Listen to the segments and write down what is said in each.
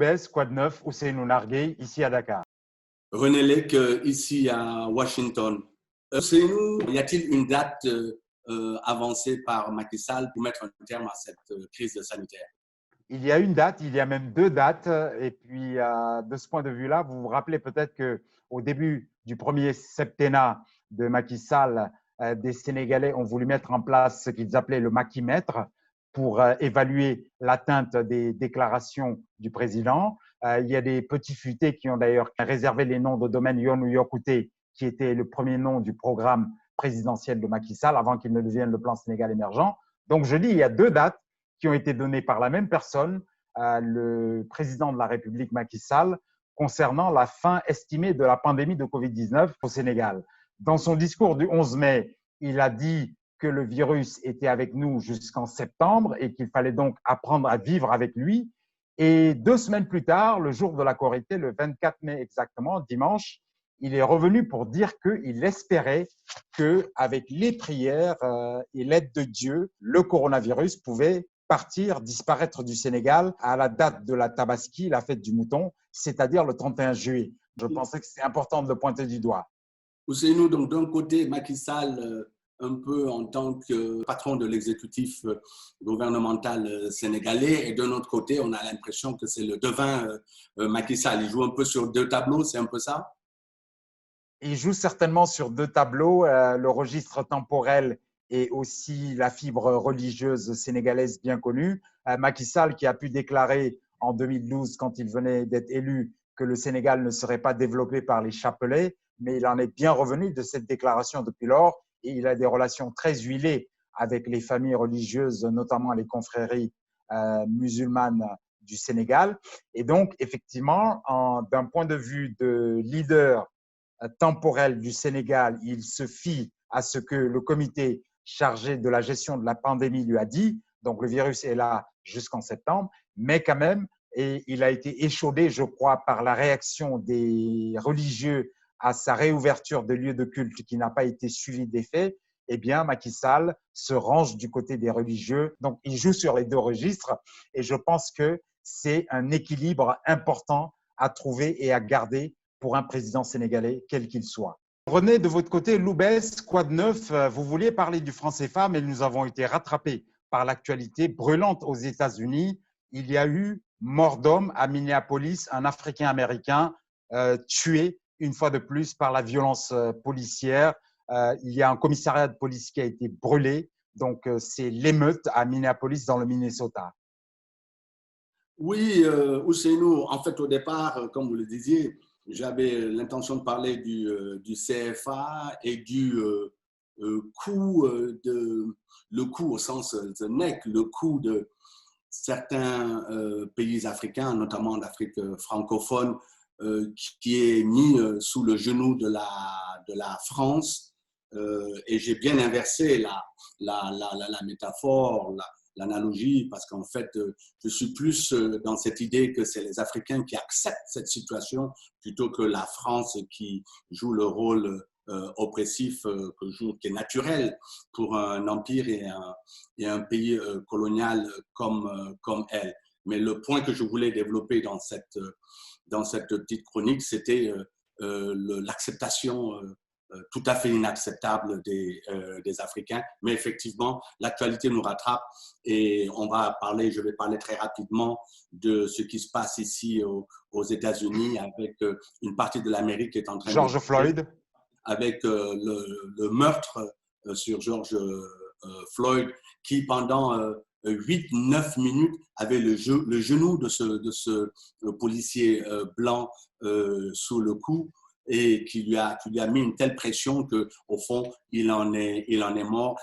Loubès, quoi de neuf? Ousseynou Nargué, ici à Dakar. René Lec, ici à Washington. Ousseynou, y a-t-il une date avancée par Macky Sall pour mettre un terme à cette crise sanitaire? Il y a une date, il y a même deux dates. Et puis, de ce point de vue-là, vous vous rappelez peut-être qu'au début du premier septennat de Macky Sall, des Sénégalais ont voulu mettre en place ce qu'ils appelaient le maquimètre pour évaluer l'atteinte des déclarations du président. Il y a des petits futés qui ont d'ailleurs réservé les noms de domaine Yonou Yokouté, qui était le premier nom du programme présidentiel de Macky Sall avant qu'il ne devienne le plan Sénégal émergent. Donc, je dis, il y a deux dates qui ont été données par la même personne, le président de la République Macky Sall, concernant la fin estimée de la pandémie de Covid-19 au Sénégal. Dans son discours du 11 mai, il a dit que le virus était avec nous jusqu'en septembre et qu'il fallait donc apprendre à vivre avec lui. Et 2 semaines plus tard, le jour de la Korité, le 24 mai exactement, dimanche, il est revenu pour dire qu'il espérait qu'avec les prières et l'aide de Dieu, le coronavirus pouvait partir, disparaître du Sénégal à la date de la Tabaski, la fête du mouton, c'est-à-dire le 31 juillet. Je pensais que c'était important de le pointer du doigt. Ousseynou, donc d'un côté, Macky Sall, un peu en tant que patron de l'exécutif gouvernemental sénégalais, et d'un autre côté, on a l'impression que c'est le devin Macky Sall. Il joue un peu sur deux tableaux, c'est un peu ça? Il joue certainement sur deux tableaux, le registre temporel et aussi la fibre religieuse sénégalaise bien connue. Macky Sall qui a pu déclarer en 2012, quand il venait d'être élu, que le Sénégal ne serait pas développé par les chapelets, mais il en est bien revenu de cette déclaration depuis lors et il a des relations très huilées avec les familles religieuses, notamment les confréries musulmanes du Sénégal. Et donc, effectivement, d'un point de vue de leader temporel du Sénégal, il se fie à ce que le comité chargé de la gestion de la pandémie lui a dit. Donc, le virus est là jusqu'en septembre, mais quand même, et il a été échaudé, je crois, par la réaction des religieux à sa réouverture de lieux de culte qui n'a pas été suivie des faits. Eh bien, Macky Sall se range du côté des religieux. Donc, il joue sur les deux registres et je pense que c'est un équilibre important à trouver et à garder pour un président sénégalais, quel qu'il soit. René, de votre côté, Loubès, quoi de neuf? Vous vouliez parler du franc CFA, mais nous avons été rattrapés par l'actualité brûlante aux États-Unis. Il y a eu mort d'homme à Minneapolis, un Africain-Américain tué une fois de plus par la violence policière. Il y a un commissariat de police qui a été brûlé. Donc, c'est l'émeute à Minneapolis, dans le Minnesota. Oui, Ousseynou, en fait, au départ, comme vous le disiez, j'avais l'intention de parler du CFA et du coût le coût au sens de NEC, le coût de certains pays africains, notamment d'Afrique francophone, qui est mis sous le genou de la France. Et j'ai bien inversé la métaphore, l'analogie, parce qu'en fait, je suis plus dans cette idée que c'est les Africains qui acceptent cette situation plutôt que la France qui joue le rôle oppressif qui est naturel pour un empire et un pays colonial comme elle. Mais le point que je voulais développer dans cette petite chronique, c'était l'acceptation tout à fait inacceptable des Africains. Mais effectivement, l'actualité nous rattrape et je vais parler très rapidement de ce qui se passe ici aux États-Unis avec une partie de l'Amérique qui est en train George Floyd. Avec le meurtre sur George Floyd qui pendant 8-9 minutes avait le genou de ce policier blanc sous le cou et qui lui a mis une telle pression qu'au fond, il en est mort.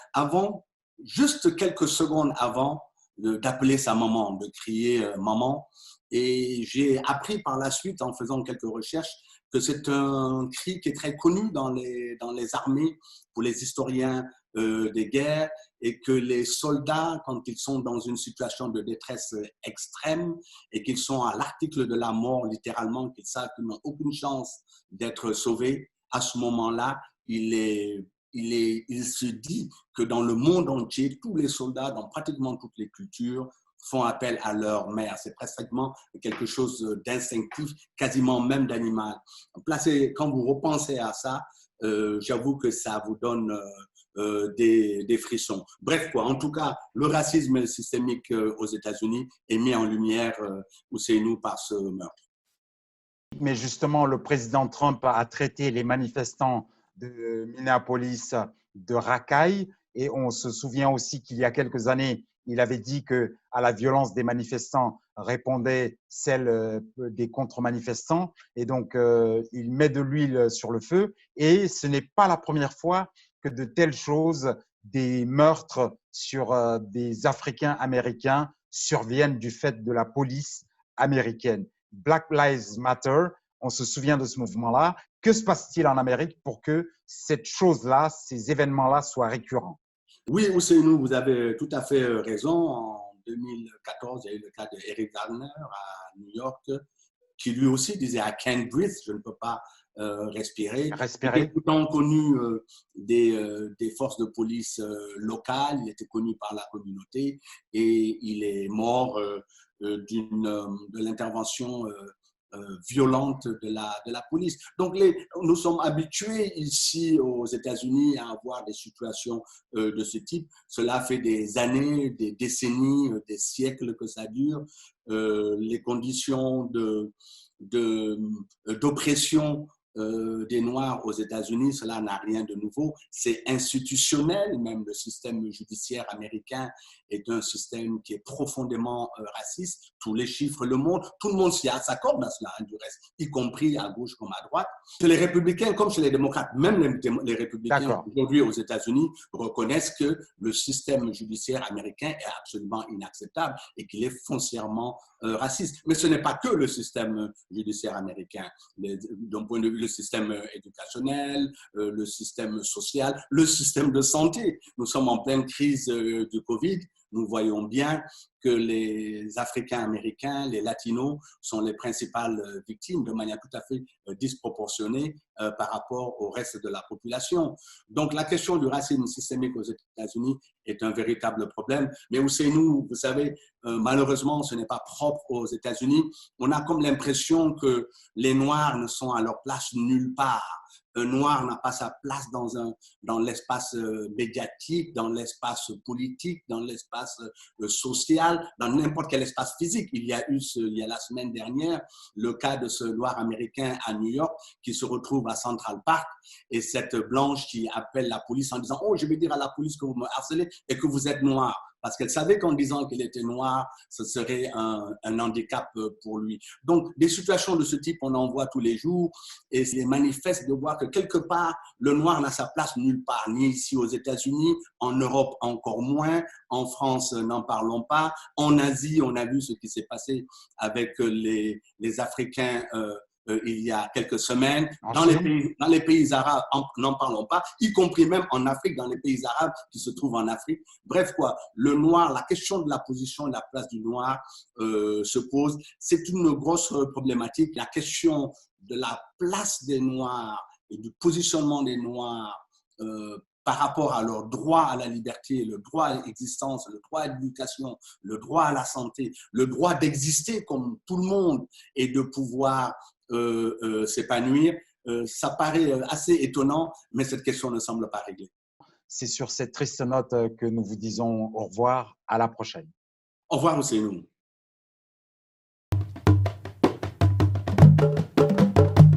Juste quelques secondes avant d'appeler sa maman, de crier « maman ». Et j'ai appris par la suite, en faisant quelques recherches, que c'est un cri qui est très connu dans les armées, pour les historiens des guerres, et que les soldats, quand ils sont dans une situation de détresse extrême et qu'ils sont à l'article de la mort, littéralement, qu'ils savent qu'ils n'ont aucune chance d'être sauvés, à ce moment-là, il est il se dit que dans le monde entier, tous les soldats, dans pratiquement toutes les cultures, font appel à leur mère. C'est pratiquement quelque chose d'instinctif, quasiment même d'animal. Quand vous repensez à ça, j'avoue que ça vous donne des frissons. Bref, quoi. En tout cas, le racisme systémique aux États-Unis est mis en lumière, Ousseynou, par ce meurtre. Mais justement, le président Trump a traité les manifestants de Minneapolis de racailles. Et on se souvient aussi qu'il y a quelques années, il avait dit que à la violence des manifestants répondait celle des contre-manifestants. Et donc, il met de l'huile sur le feu. Et ce n'est pas la première fois que de telles choses, des meurtres sur des Africains américains surviennent du fait de la police américaine. Black Lives Matter, on se souvient de ce mouvement-là. Que se passe-t-il en Amérique pour que cette chose-là, ces événements-là soient récurrents? Oui, Ousseynou, vous avez tout à fait raison. En 2014, il y a eu le cas de Eric Garner à New York, qui lui aussi disait « I can't breathe », je ne peux pas respirer. Il était pourtant connu des forces de police locales, il était connu par la communauté et il est mort de l'intervention violente de la police. Donc, nous sommes habitués ici aux États-Unis à avoir des situations de ce type. Cela fait des années, des décennies, des siècles que ça dure. Les conditions d'oppression des Noirs aux États-Unis, cela n'a rien de nouveau. C'est institutionnel, même le système judiciaire américain est un système qui est profondément raciste. Tous les chiffres le montrent. Tout le monde s'accorde à cela, hein, du reste, y compris à gauche comme à droite. Chez les républicains comme chez les démocrates, même les républicains aujourd'hui aux États-Unis reconnaissent que le système judiciaire américain est absolument inacceptable et qu'il est foncièrement raciste. Mais ce n'est pas que le système judiciaire américain. D'un point de vue le système éducationnel, le système social, le système de santé. Nous sommes en pleine crise du Covid. Nous voyons bien que les Africains-Américains, les Latinos sont les principales victimes de manière tout à fait disproportionnée par rapport au reste de la population. Donc la question du racisme systémique aux États-Unis est un véritable problème. Mais Ousseynou, vous savez, malheureusement, ce n'est pas propre aux États-Unis. On a comme l'impression que les Noirs ne sont à leur place nulle part. Un Noir n'a pas sa place dans l'espace médiatique, dans l'espace politique, dans l'espace social, dans n'importe quel espace physique. Il y a la semaine dernière le cas de ce Noir américain à New York qui se retrouve à Central Park et cette blanche qui appelle la police en disant « Oh, je vais dire à la police que vous me harcelez et que vous êtes noir ». Parce qu'elle savait qu'en disant qu'il était noir, ce serait un handicap pour lui. Donc, des situations de ce type, on en voit tous les jours et c'est manifeste de voir que quelque part, le noir n'a sa place nulle part, ni ici aux États-Unis, en Europe encore moins, en France, n'en parlons pas. En Asie, on a vu ce qui s'est passé avec les Africains il y a quelques semaines. Dans les pays arabes, n'en parlons pas, y compris même en Afrique, dans les pays arabes qui se trouvent en Afrique. Bref, quoi, le noir, la question de la position et de la place du noir se pose. C'est une grosse problématique. La question de la place des noirs et du positionnement des noirs par rapport à leur droit à la liberté, le droit à l'existence, le droit à l'éducation, le droit à la santé, le droit d'exister comme tout le monde et de pouvoir s'épanouir, ça paraît assez étonnant, mais cette question ne semble pas réglée. C'est sur cette triste note que nous vous disons au revoir, à la prochaine. Au revoir, Ousseynou.